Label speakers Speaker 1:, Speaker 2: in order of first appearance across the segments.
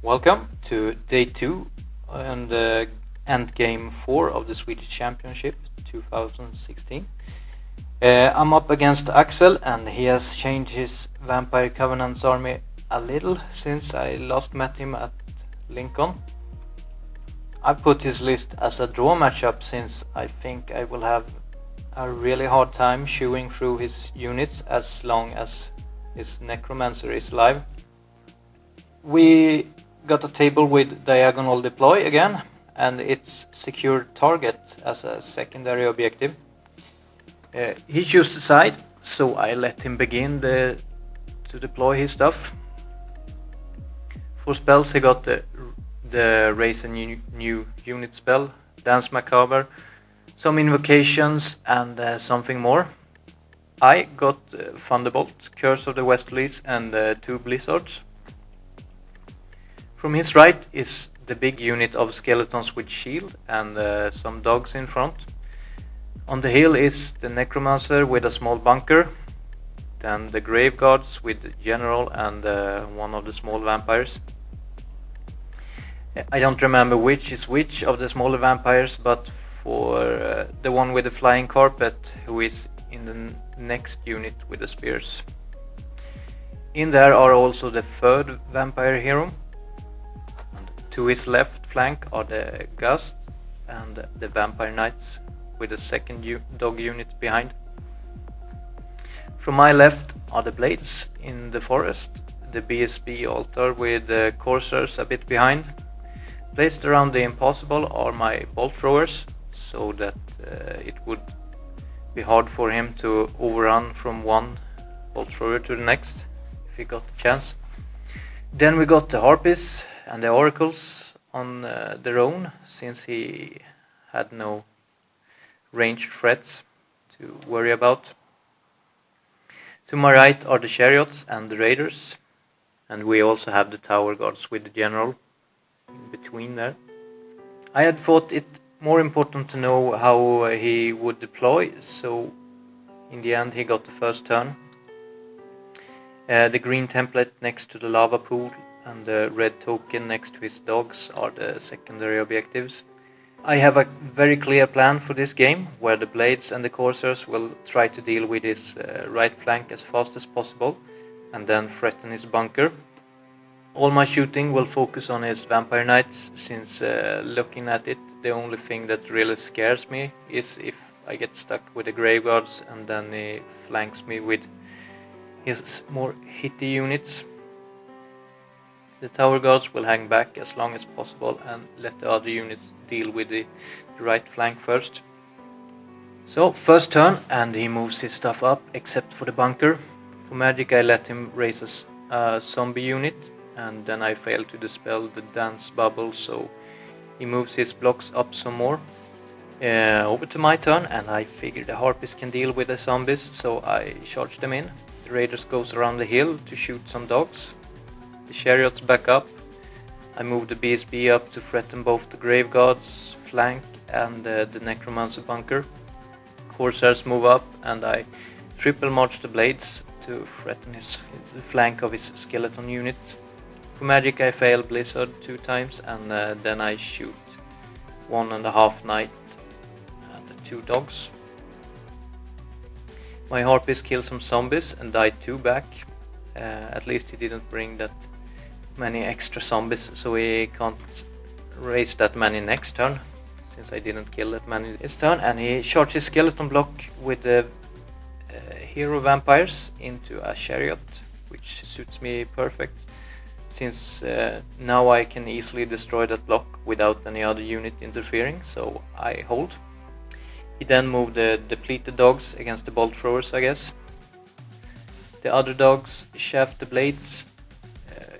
Speaker 1: Welcome to day 2 and game 4 of the Swedish Championship 2016. I'm up against Axel, and he has changed his Vampire Covenant's army a little since I last met him at Lincoln. I've put his list as a draw matchup since I think I will have a really hard time chewing through his units as long as his Necromancer is alive. We got a table with diagonal deploy again, and it's secured target as a secondary objective. He chose the side, so I let him begin to deploy his stuff. For spells, he got the raise a new unit spell, Dance Macabre, some invocations, and something more. I got Thunderbolt, Curse of the Westerlies, and 2 Blizzards. From his right is the big unit of skeletons with shield and some dogs in front. On the hill is the Necromancer with a small bunker, then the Grave Guards with the General and one of the small vampires. I don't remember which is which of the smaller vampires, but for the one with the flying carpet, who is in the next unit with the spears. In there are also the 3rd vampire hero. To his left flank are the Gust and the Vampire Knights with the 2nd dog unit behind. From my left are the Blades in the forest, the BSB altar with the Corsairs a bit behind. Placed around the Impossible are my Bolt Throwers, so that it would be hard for him to overrun from one Bolt Thrower to the next if he got the chance. Then we got the Harpies and the Oracles on their own, since he had no ranged threats to worry about. To my right are the Chariots and the Raiders, and we also have the Tower Guards with the General in between there. I had thought it more important to know how he would deploy, so in the end he got the first turn. The green template next to the lava pool and the red token next to his dogs are the secondary objectives. I have a very clear plan for this game, where the Blades and the Corsairs will try to deal with his right flank as fast as possible and then threaten his bunker. All my shooting will focus on his Vampire Knights, since looking at it, the only thing that really scares me is if I get stuck with the Grave Guards and then he flanks me with his more hitty units. The Tower Guards will hang back as long as possible and let the other units deal with the right flank first. So, first turn, and he moves his stuff up except for the bunker. For magic I let him raise a zombie unit, and then I failed to dispel the dance bubble, so he moves his blocks up some more. Over to my turn, and I figure the Harpies can deal with the zombies, so I charge them in. The Raiders goes around the hill to shoot some dogs. The Chariots back up. I move the BSB up to threaten both the Grave Guards flank and the Necromancer bunker. Corsairs move up, and I triple march the Blades to threaten the flank of his skeleton unit. For magic I fail Blizzard 2 times, and then I shoot 1.5 Knight and the 2 dogs. My Harpies kill some zombies and die 2 back. At least he didn't bring that many extra zombies, so he can't raise that many next turn, since I didn't kill that many this turn. And he charges skeleton block with the hero vampires into a chariot, which suits me perfect, since now I can easily destroy that block without any other unit interfering, so I hold. He then moved the depleted dogs against the Bolt Throwers, I guess. The other dogs shaft the Blades.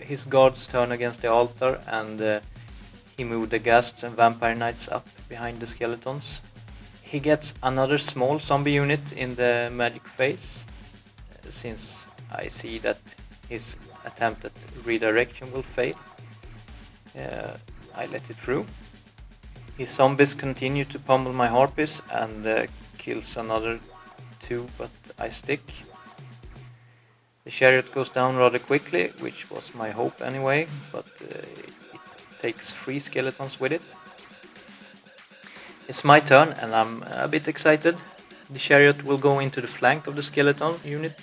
Speaker 1: His guards turn against the altar, and he moved the Ghasts and Vampire Knights up behind the skeletons. He gets another small zombie unit in the magic phase, since I see that his attempt at redirection will fail. I let it through. His zombies continue to pummel my Harpies and, kills another 2, but I stick. The chariot goes down rather quickly, which was my hope anyway, but it takes 3 skeletons with it. It's my turn and I'm a bit excited. The chariot will go into the flank of the skeleton unit,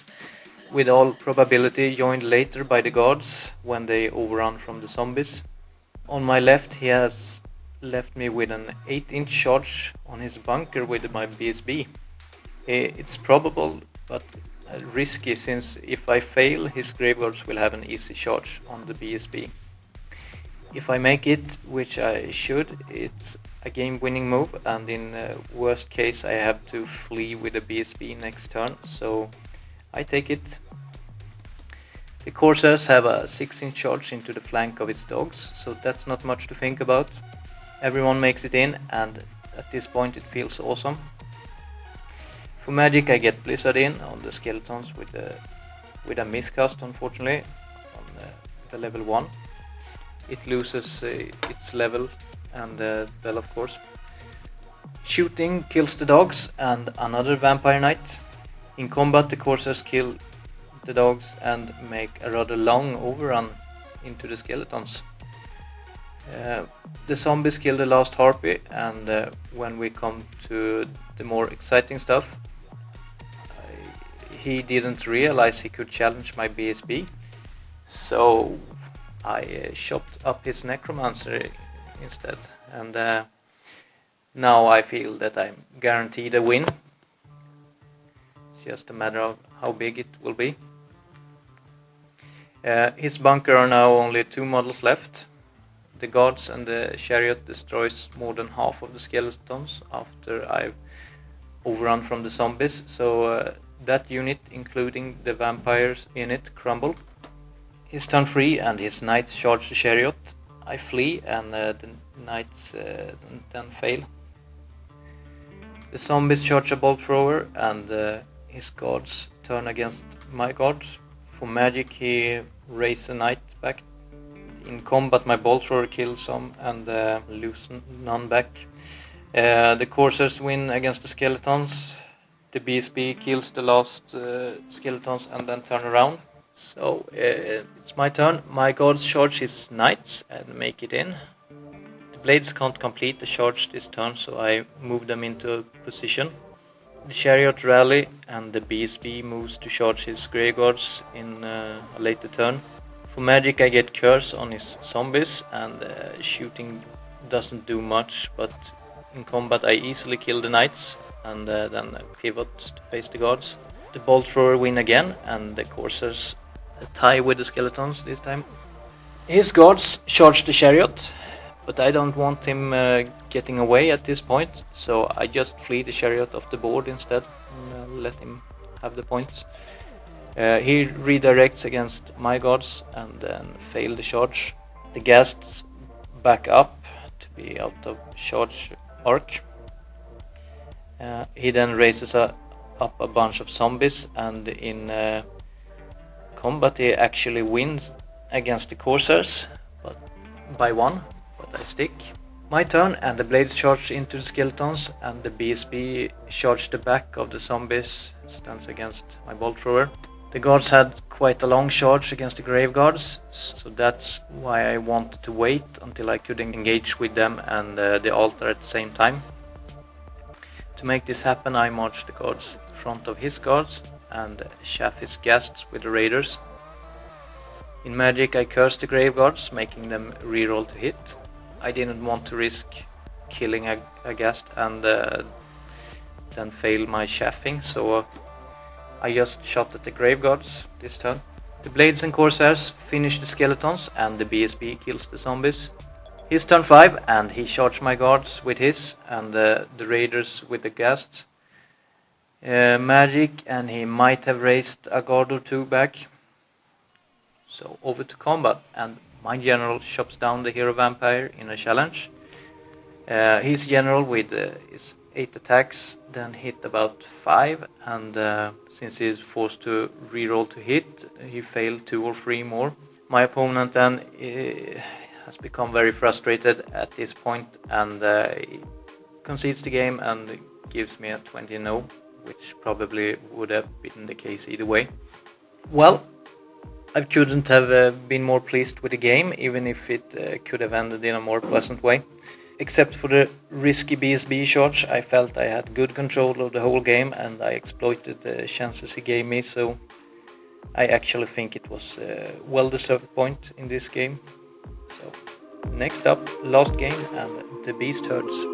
Speaker 1: with all probability joined later by the guards when they overrun from the zombies. On my left he has left me with an 8-inch charge on his bunker with my BSB. It's probable but risky, since if I fail his graveguards will have an easy charge on the BSB. If I make it, which I should, it's a game-winning move, and in worst case I have to flee with a BSB next turn, so I take it. The Corsairs have a 6-inch charge into the flank of its dogs, so that's not much to think about. Everyone makes it in, and at this point it feels awesome. For magic I get Blizzard in on the skeletons with a miscast, unfortunately, on the level 1. It loses its level and well, of course. Shooting kills the dogs and another vampire knight. In combat the Corsairs kill the dogs and make a rather long overrun into the skeletons. The zombies kill the last harpy, and when we come to the more exciting stuff, he didn't realize he could challenge my BSB, so I chopped up his necromancer instead, and now I feel that I'm guaranteed a win. It's just a matter of how big it will be. His bunker are now only 2 models left. The guards and the chariot destroys more than half of the skeletons after I've overrun from the zombies, so that unit, including the vampires in it, crumble. He's turn 3 and his knights charge the chariot. I flee and the knights then fail. The zombies charge a bolt thrower and his guards turn against my guards. For magic he raises a knight back. In combat my bolt thrower kills some and lose none back. The Corsairs win against the skeletons. The BSB kills the last skeletons and then turn around. So it's my turn. My guards charge his knights and make it in. The blades can't complete the charge this turn, so I move them into position. The chariot rally and the BSB moves to charge his grey guards in a later turn. For magic I get curse on his zombies, and shooting doesn't do much, but in combat I easily kill the knights and then pivot to face the guards. The bolt thrower win again, and the Corsairs tie with the skeletons this time. His guards charge the chariot, but I don't want him getting away at this point, so I just flee the chariot off the board instead and let him have the points. He redirects against my guards and then fail the charge. The ghasts back up to be out of charge arc. He then raises up a bunch of zombies, and in combat he actually wins against the Corsairs, but by 1, but I stick. My turn, and the blades charge into the skeletons, and the BSB charge the back of the zombies, stands against my bolt thrower. The guards had quite a long charge against the grave guards, so that's why I wanted to wait until I could engage with them and the altar at the same time. To make this happen I march the guards in front of his guards and chaff his ghasts with the raiders. In magic I curse the grave guards, making them reroll to hit. I didn't want to risk killing a ghast and then fail my chaffing, so I just shot at the grave guards this turn. The blades and Corsairs finish the skeletons and the BSB kills the zombies. His turn 5 and he charged my guards with his and the raiders with the ghasts. Magic, and he might have raised a guard or 2 back. So over to combat, and my general chops down the hero vampire in a challenge. His general with his 8 attacks then hit about 5, and since he is forced to reroll to hit, he failed 2 or 3 more. My opponent then has become very frustrated at this point and he concedes the game and gives me a 20-0, which probably would have been the case either way. Well, I couldn't have been more pleased with the game, even if it could have ended in a more pleasant way. Except for the risky BSB charge, I felt I had good control of the whole game and I exploited the chances he gave me, so I actually think it was a well-deserved point in this game. So, next up, last game and the Beast Herds.